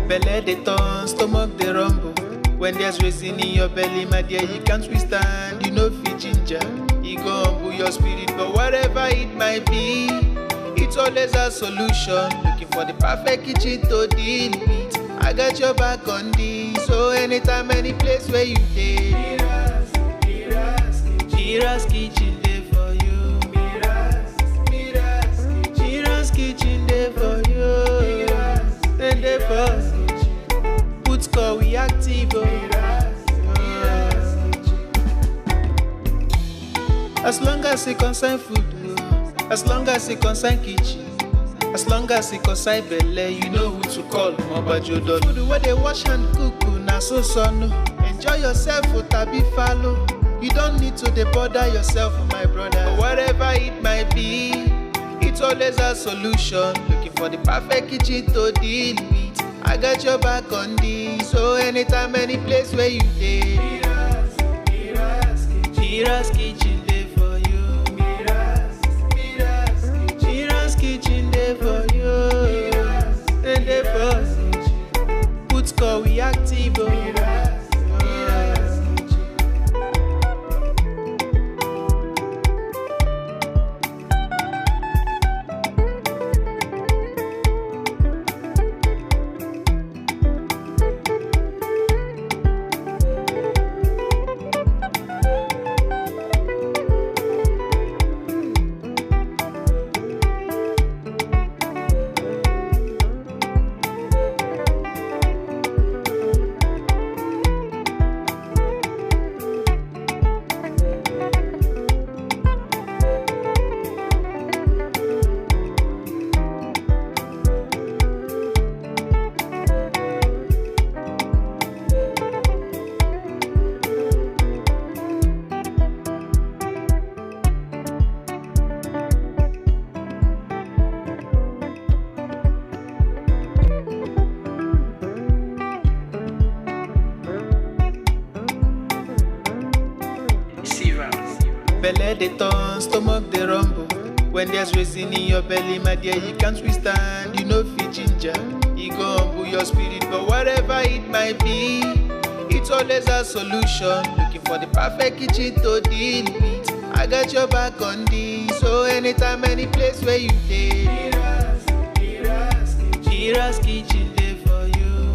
Belle dey turn, stomach dey rumble. When there's reason in your belly, my dear, you can't withstand. You know fit ginger, you go humble your spirit. But whatever it might be, it's always a solution. Looking for the perfect kitchen to deal with. I got your back on this. So anytime, any place where you dey, Mira's kitchen dey for you. Mira's kitchen dey for you. And dey for put call we active. As long as it concern food, as long as it concern kitchen, as long as it concern belle, you know who to call. Mobajodo food where they wash and cook, na so no. Enjoy yourself, tabi follow. You don't need to bother yourself, my brother. But whatever it might be, it's always a solution. Looking for the perfect kitchen to deal with. I got your back on this. So anytime, any place where you dey, Mira's kitchen dey for you. Mira's kitchen dey for you. And dey for put call we active. Belle dey turn, stomach dey rumble. When there's reason in your belly, my dear, you can't withstand. You know fit ginger, you go humble your spirit. But whatever it might be, it's always a solution. Looking for the perfect kitchen to deal with. I got your back on this. So anytime, any place where you dey, Mira's kitchen dey for you.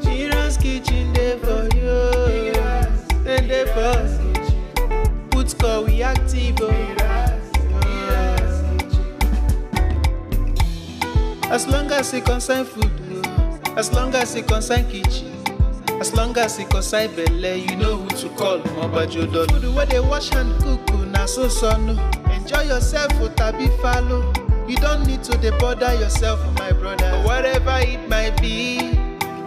Mira's kitchen dey for you. And dey for put call we active. As long as it concern food, as long as it concern kitchen, as long as it concern belle, you know who to call. Mobajodo food where they wash and cook, na so no. Enjoy yourself, tabi follow. You don't need to bother yourself, my brother. But whatever it might be,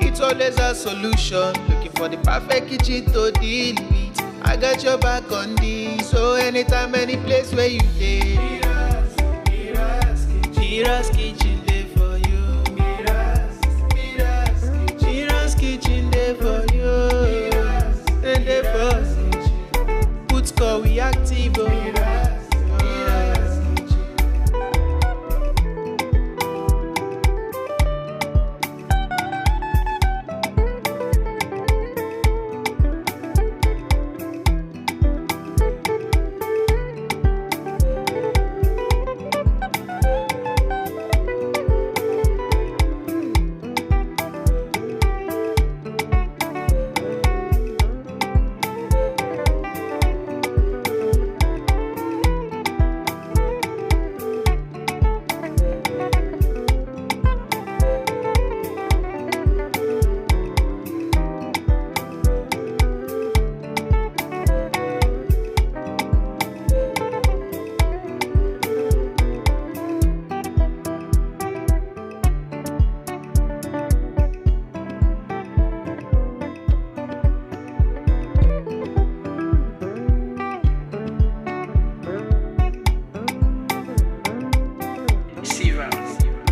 it's always a solution. Looking for the perfect kitchen to deal with. I got your back on this. So anytime, any place where you dey, Mira's kitchen dey for you. Mira's kitchen dey for you. And dey for put call we active.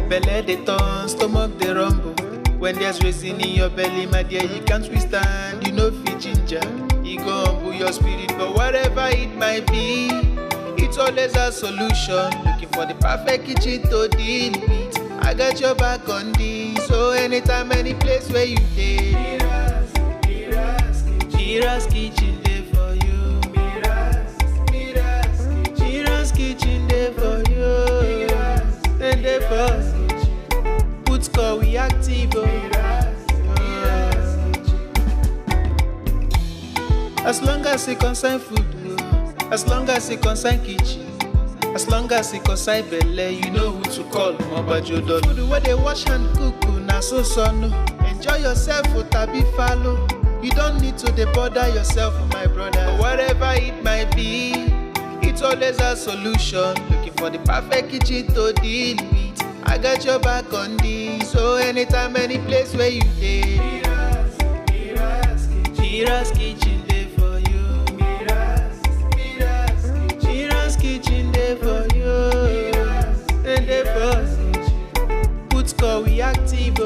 Belle dey turn, stomach dey rumble. When there's reason in your belly, my dear, you can't withstand. You know fit ginger, you go humble your spirit. But whatever it might be, it's always a solution. Looking for the perfect kitchen to deal with. I got your back on this. So anytime, any place where you dey, Mira's kitchen dey for you. Mira's kitchen dey for you. Then dey for put call we active. As long as it concern food, as long as it concern kitchen, as long as it concern belle, you know who to call. Mobajodo. Food where they wash and cook, na so no. Enjoy yourself, tabi follow. You don't need to bother yourself, my brother. But whatever it might be, it's always a solution. Looking for the perfect kitchen to deal with. I got your back on this. So anytime, any place where you dey, Mira's kitchen dey for you. Mira's kitchen dey for you. Then dey for put call we active.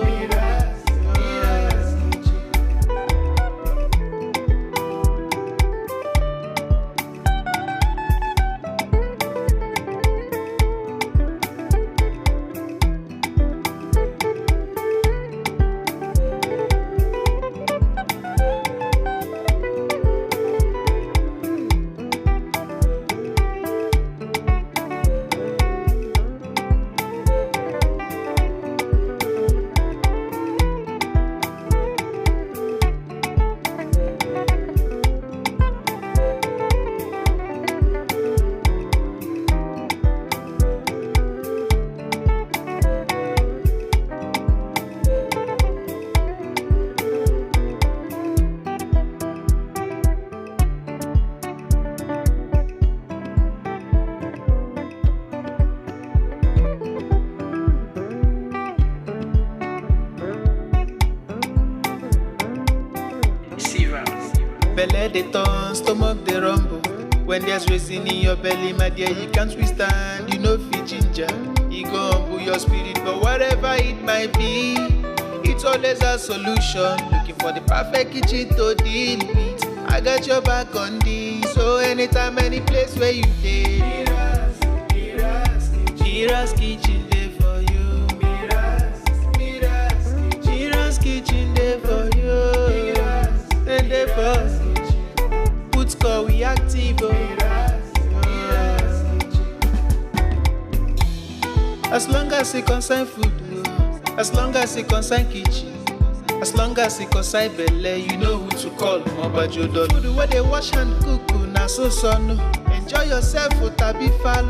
Belle dey turn, stomach dey rumble. When there's reason in your belly, my dear, you can't withstand. You know fit ginger, you go humble your spirit. But whatever it might be, it's always a solution. Looking for the perfect kitchen to deal with. I got your back on this. So anytime, any place where you dey, Mira's kitchen dey for you. Mira's kitchen dey for you. Then dey for put call we active. As long as it concern food, as long as it concern kitchen, as long as it concern belle, you know who to call. Mobajodo. Food where they wash and cook, na so no. Enjoy yourself, tabi follow.